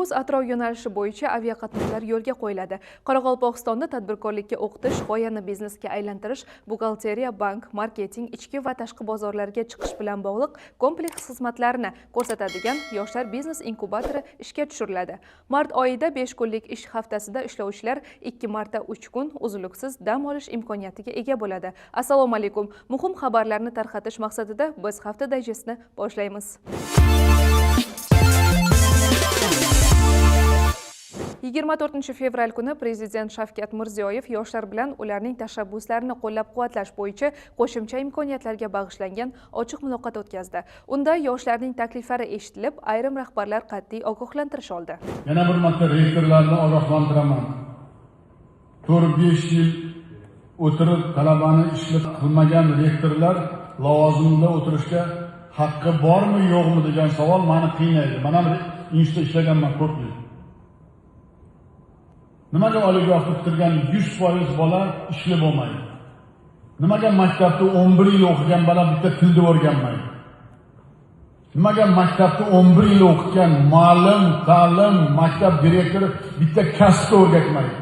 Nukus atrof yo'nalishi bo'yicha aviaqatnovlar yo'lga qo'yiladi. Qoraqalpog'istonda tadbirkorlikka o'qitish, g'oyani biznesga aylantirish, buxgalteriya, bank, marketing, ichki va tashqi bozorlarga chiqish bilan bog'liq kompleks xizmatlarni ko'rsatadigan yoshlar biznes inkubatori ishga tushiriladi. Mart oyida 5 kunlik ish haftasida ishlovchilar 2 marta 3 kun uzluksiz dam olish imkoniyatiga ega bo'ladi. Assalomu alaykum. Muhim xabarlarni tarqatish maqsadida biz hafta dayjestni boshlaymiz. 24 fevral kuni Prezident Shavkat Mirziyoyev yoshlar bilan ularning tashabbuslarini qo'llab-quvvatlash bo'yicha qo'shimcha imkoniyatlarga bag'ishlangan ochiq muloqot o'tkazdi. Unda yoshlarning takliflari eshitilib, ayrim rahbarlar qat'iy ogohlantirish oldi. Yana bir marta rektorlarni ogohlantiraman. 4-5 yil o'tirib talabani ishlik qilmagan rektorlar lavozimida o'tirishga haqqi bormi, yo'qmi degan savol meni qiynaydi. Men ham institutda ishlaganman ko'p yil. Nimaga oliygohni bitirgan 100% bola ishli bo'lmaydi? Nimaga maktabda 11 yil o'qigan bola bitta tilni o'rganmaydi? Nimaga maktabda 11 yil o'qigan muallim, ta'lim, maktab direktori bitta kasbni o'rgatmaydi?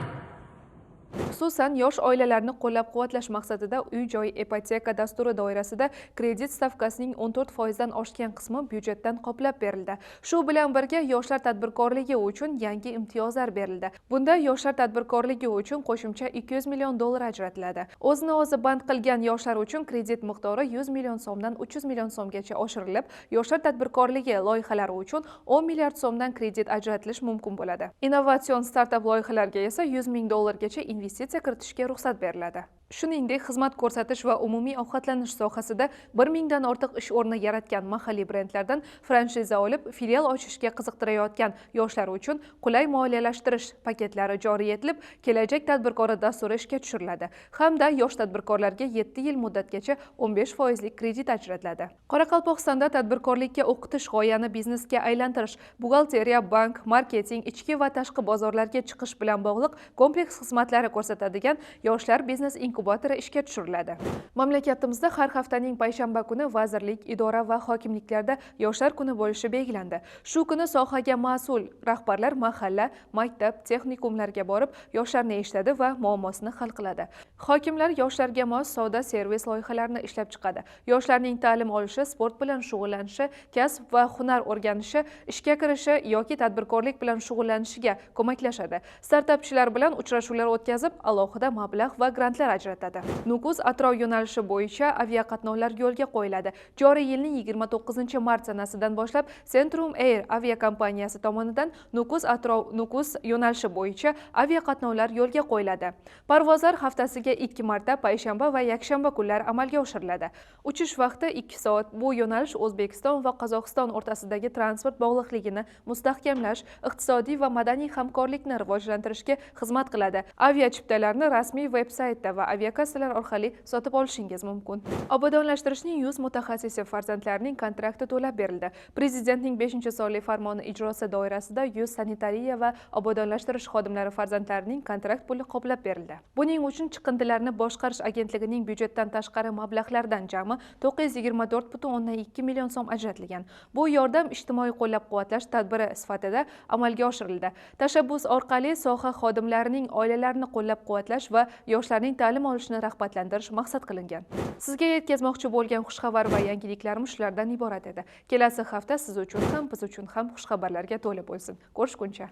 Xususan, yosh oilalarni qo'llab-quvvatlash maqsadida uy-joy ipoteka dasturi doirasida kredit stavkasining 14% dan oshgan qismi byudjetdan qoplab berildi. Shu bilan birga yoshlar tadbirkorligi uchun yangi imtiyozlar berildi. Bunda yoshlar tadbirkorligi uchun qo'shimcha 200 million dollar ajratiladi. O'zini o'zi band qilgan yoshlar uchun kredit miqdori 100 million so'mdan 300 million so'mgacha oshirilib, yoshlar tadbirkorligi loyihalari uchun 10 milliard so'mdan kredit ajratilishi mumkin bo'ladi. Innovatsion startap loyihalarga esa 100 ming dollargacha investitsiya kiritishga ruxsat beriladi. Shuningdek, xizmat ko'rsatish va umumiy ovqatlanish sohasida 1000 dan ortiq ish o'rni yaratgan mahalliy brendlardan franshiza olib, filial ochishga qiziqtirayotgan yoshlar uchun qulay moliyalashtirish paketlari joriy etilib, kelajak tadbirkori dasturi ishga tushiriladi. Hamda yosh tadbirkorlarga 7 yil muddatgacha 15% lik kredit ajratiladi. Qoraqalpog'istonda tadbirkorlikka o'qitish, g'oyani biznesga aylantirish, buxgalteriya, bank, marketing, ichki va tashqi bozorlarga chiqish bilan bog'liq kompleks xizmatlari ko'rsatadigan yoshlar biznes inkubatori ishga tushiriladi. Mamlakatimizda har haftaning payshanba kuni vazirlik, idora va hokimliklarda yoshlar kuni bo'lishi belgilandi. Shu kuni sohaga mas'ul rahbarlar mahalla, maktab, texnikumlarga borib, yoshlarni eshitadi va muammosini hal qiladi. Hokimlar yoshlarga mos savdo servis loyihalarini ishlab chiqadi. Yoshlarning ta'lim olishi, sport bilan shug'ullanishi, kasb va hunar o'rganishi, ishga kirishi yoki tadbirkorlik bilan shug'ullanishiga ko'maklashadi. Startapchilar bilan uchrashuvlar o'tkazib, alohida mablag' va grantlar ajratadi. Nukus atrof yo'nalishi bo'yicha aviaqatnovlar yo'lga qo'yiladi. Joriy yilning 29 mart sanasidan boshlab Centrum Air aviakompaniyasi tomonidan Nukus yo'nalishi bo'yicha aviaqatnovlar yo'lga qo'yiladi. Parvozlar haftasiga 2 marta payshanba va yakshanba kunlari amalga oshiriladi. Uchish vaqti 2 soat. Bu yo'nalish O'zbekiston va Qozog'iston o'rtasidagi transport bog'liqligini mustahkamlash, iqtisodiy va madaniy hamkorlikni rivojlantirishga xizmat qiladi. Aviachiptalarni rasmiy veb-saytda va aviakassalar orqali sotib olishingiz mumkin. Obodonlashtirishning 100 mutaxassisi farzandlarining kontrakti to'lab berildi. Prezidentning 5-sonli farmoni ijrosi doirasida 100 sanitariya va obodonlashtirish xodimlari farzandlarining kontrakt puli qoplab berildi. Buning uchun chiqindilarni boshqarish agentligining byudjetdan tashqari mablag'lardan jami 924,2 million so'm ajratilgan. Bu yordam ijtimoiy qo'llab-quvvatlash tadbiri sifatida amalga oshirildi. Tashabbus orqali soha xodimlarining oilalarini qo'llab-quvvatlash va yoshlarning ta'lim olishini rag'batlantirish maqsad qilingan. Sizga yetkazmoqchi bo'lgan xushxabar va yangiliklarimiz shulardan iborat edi. Kelasi hafta siz uchun ham, biz uchun ham xushxabarlarga to'la bo'lsin. Ko'rishguncha.